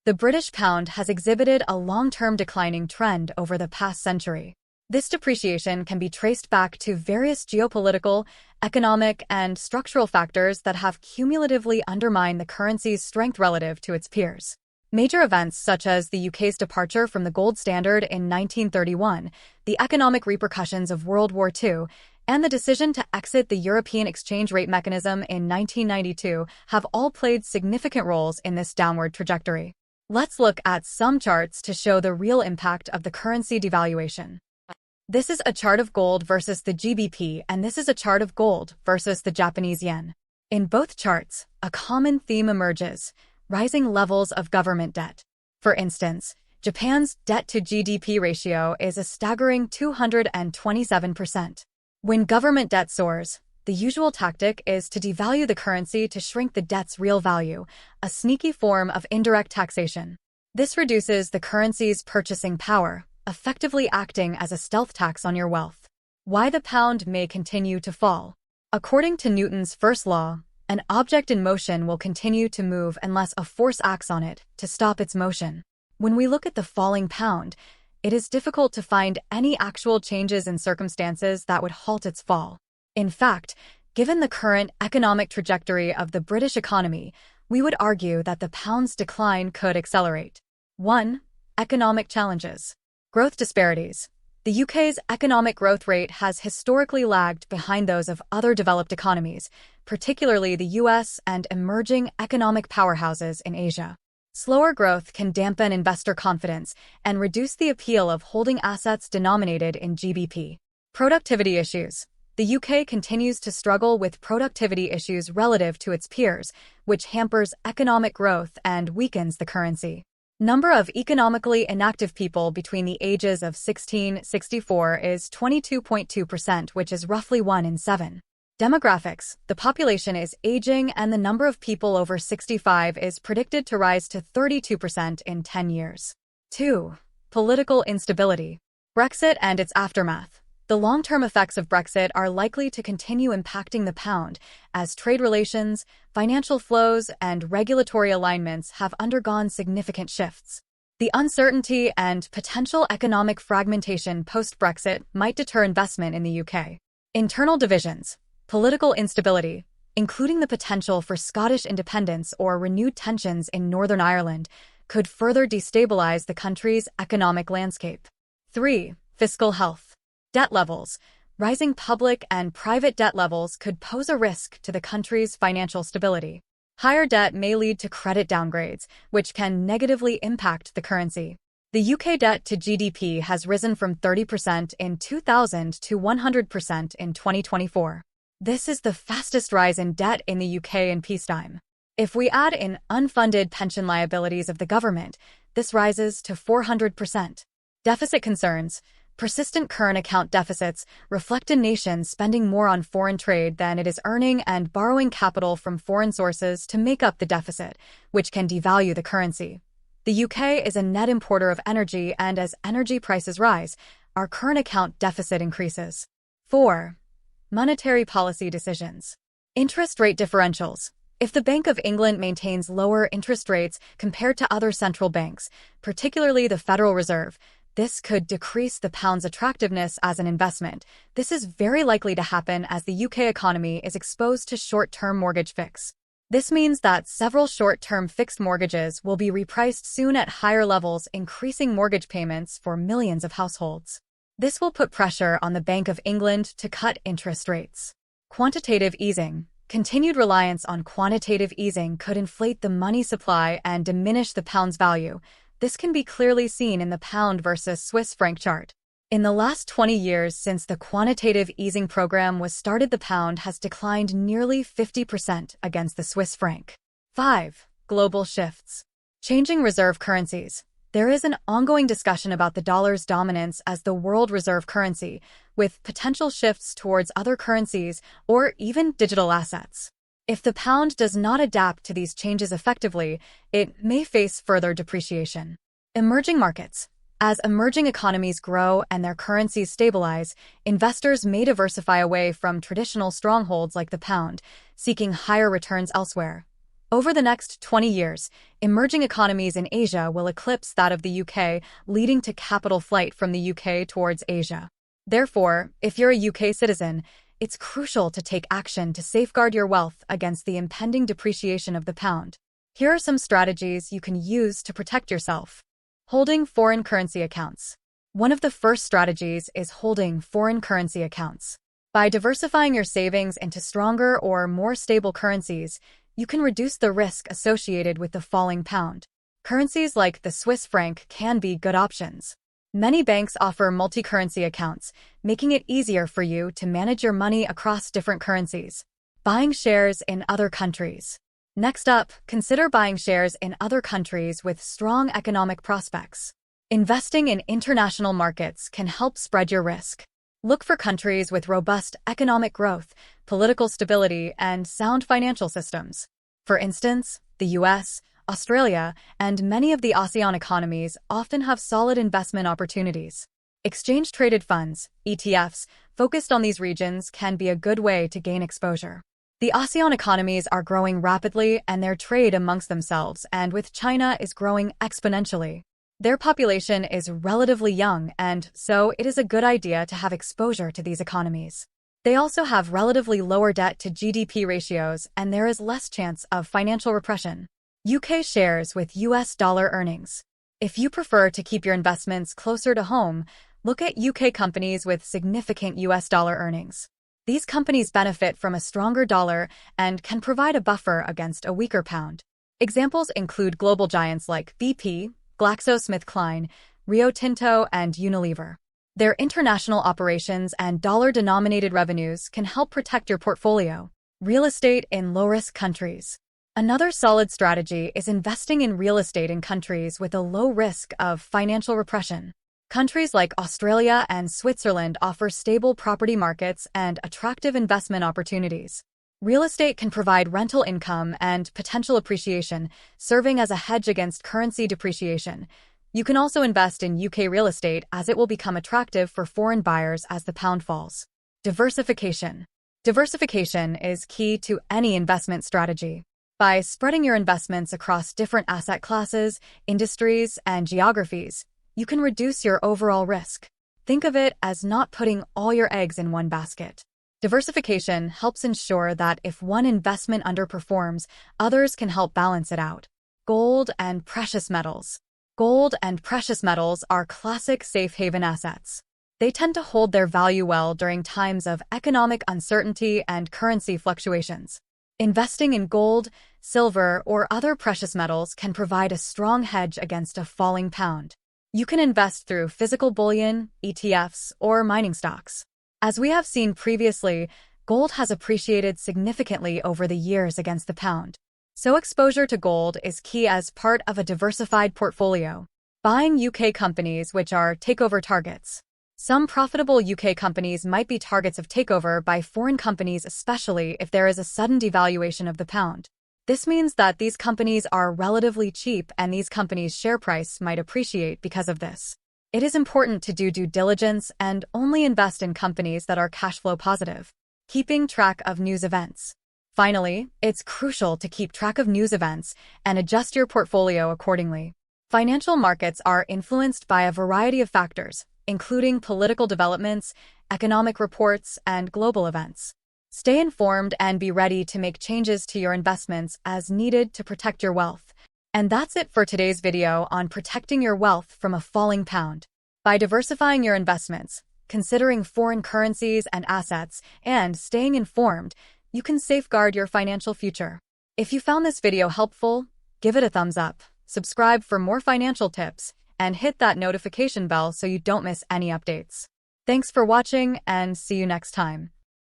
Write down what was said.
The British pound has exhibited a long-term declining trend over the past century. This depreciation can be traced back to various geopolitical, economic, and structural factors that have cumulatively undermined the currency's strength relative to its peers. Major events such as the UK's departure from the gold standard in 1931, the economic repercussions of World War II, and the decision to exit the European exchange rate mechanism in 1992 have all played significant roles in this downward trajectory. Let's look at some charts to show the real impact of the currency devaluation. This is a chart of gold versus the GBP, and this is a chart of gold versus the Japanese yen. In both charts, a common theme emerges: rising levels of government debt. For instance, Japan's debt-to-GDP ratio is a staggering 227%. When government debt soars, the usual tactic is to devalue the currency to shrink the debt's real value, a sneaky form of indirect taxation. This reduces the currency's purchasing power, effectively acting as a stealth tax on your wealth. Why the pound may continue to fall. According to Newton's first law, an object in motion will continue to move unless a force acts on it to stop its motion. When we look at the falling pound, it is difficult to find any actual changes in circumstances that would halt its fall. In fact, given the current economic trajectory of the British economy, we would argue that the pound's decline could accelerate. 1. Economic challenges. Growth disparities. The UK's economic growth rate has historically lagged behind those of other developed economies, particularly the US and emerging economic powerhouses in Asia. Slower growth can dampen investor confidence and reduce the appeal of holding assets denominated in GBP. Productivity issues. The UK continues to struggle with productivity issues relative to its peers, which hampers economic growth and weakens the currency. Number of economically inactive people between the ages of 16-64 is 22.2%, which is roughly 1 in 7. Demographics. The population is aging and the number of people over 65 is predicted to rise to 32% in 10 years. 2. Political instability. Brexit and its aftermath. The long-term effects of Brexit are likely to continue impacting the pound as trade relations, financial flows, and regulatory alignments have undergone significant shifts. The uncertainty and potential economic fragmentation post-Brexit might deter investment in the UK. Internal divisions. Political instability, including the potential for Scottish independence or renewed tensions in Northern Ireland, could further destabilize the country's economic landscape. 3. Fiscal health. Debt levels. Rising public and private debt levels could pose a risk to the country's financial stability. Higher debt may lead to credit downgrades, which can negatively impact the currency. The UK debt to GDP has risen from 30% in 2000 to 100% in 2024. This is the fastest rise in debt in the UK in peacetime. If we add in unfunded pension liabilities of the government, this rises to 400%. Deficit concerns. Persistent current account deficits reflect a nation spending more on foreign trade than it is earning and borrowing capital from foreign sources to make up the deficit, which can devalue the currency. The UK is a net importer of energy, and as energy prices rise, our current account deficit increases. 4. Monetary policy decisions. Interest rate differentials. If the Bank of England maintains lower interest rates compared to other central banks, particularly the Federal Reserve, this could decrease the pound's attractiveness as an investment. This is very likely to happen as the UK economy is exposed to short-term mortgage fix. This means that several short-term fixed mortgages will be repriced soon at higher levels, increasing mortgage payments for millions of households. This will put pressure on the Bank of England to cut interest rates. Quantitative easing. Continued reliance on quantitative easing could inflate the money supply and diminish the pound's value. This can be clearly seen in the pound versus Swiss franc chart. In the last 20 years since the quantitative easing program was started, the pound has declined nearly 50% against the Swiss franc. 5. Global shifts. Changing reserve currencies. There is an ongoing discussion about the dollar's dominance as the world reserve currency, with potential shifts towards other currencies or even digital assets. If the pound does not adapt to these changes effectively, it may face further depreciation. Emerging markets. As emerging economies grow and their currencies stabilize, investors may diversify away from traditional strongholds like the pound, seeking higher returns elsewhere. Over the next 20 years, emerging economies in Asia will eclipse that of the UK, leading to capital flight from the UK towards Asia. Therefore, if you're a UK citizen, it's crucial to take action to safeguard your wealth against the impending depreciation of the pound. Here are some strategies you can use to protect yourself. Holding foreign currency accounts. One of the first strategies is holding foreign currency accounts. By diversifying your savings into stronger or more stable currencies, you can reduce the risk associated with the falling pound. Currencies like the Swiss franc can be good options. Many banks offer multi-currency accounts, making it easier for you to manage your money across different currencies. Buying shares in other countries. Next up, consider buying shares in other countries with strong economic prospects. Investing in international markets can help spread your risk. Look for countries with robust economic growth, political stability, and sound financial systems. For instance, the US, Australia, and many of the ASEAN economies often have solid investment opportunities. Exchange-traded funds, ETFs, focused on these regions can be a good way to gain exposure. The ASEAN economies are growing rapidly and their trade amongst themselves and with China is growing exponentially. Their population is relatively young, and so it is a good idea to have exposure to these economies. They also have relatively lower debt to GDP ratios, and there is less chance of financial repression. UK shares with US dollar earnings. If you prefer to keep your investments closer to home, look at UK companies with significant US dollar earnings. These companies benefit from a stronger dollar and can provide a buffer against a weaker pound. Examples include global giants like BP, GlaxoSmithKline, Rio Tinto, and Unilever. Their international operations and dollar-denominated revenues can help protect your portfolio. Real estate in low-risk countries. Another solid strategy is investing in real estate in countries with a low risk of financial repression. Countries like Australia and Switzerland offer stable property markets and attractive investment opportunities. Real estate can provide rental income and potential appreciation, serving as a hedge against currency depreciation. You can also invest in UK real estate as it will become attractive for foreign buyers as the pound falls. Diversification. Diversification is key to any investment strategy. By spreading your investments across different asset classes, industries, and geographies, you can reduce your overall risk. Think of it as not putting all your eggs in one basket. Diversification helps ensure that if one investment underperforms, others can help balance it out. Gold and precious metals. Gold and precious metals are classic safe haven assets. They tend to hold their value well during times of economic uncertainty and currency fluctuations. Investing in gold, silver, or other precious metals can provide a strong hedge against a falling pound. You can invest through physical bullion, ETFs, or mining stocks. As we have seen previously, gold has appreciated significantly over the years against the pound. So exposure to gold is key as part of a diversified portfolio. Buying UK companies which are takeover targets. Some profitable UK companies might be targets of takeover by foreign companies, especially if there is a sudden devaluation of the pound. This means that these companies are relatively cheap and these companies' share price might appreciate because of this. It is important to do due diligence and only invest in companies that are cash flow positive. Keeping track of news events. Finally, it's crucial to keep track of news events and adjust your portfolio accordingly. Financial markets are influenced by a variety of factors, including political developments, economic reports, and global events. Stay informed and be ready to make changes to your investments as needed to protect your wealth. And that's it for today's video on protecting your wealth from a falling pound. By diversifying your investments, considering foreign currencies and assets, and staying informed, you can safeguard your financial future. If you found this video helpful, give it a thumbs up, subscribe for more financial tips, and hit that notification bell so you don't miss any updates. Thanks for watching and see you next time.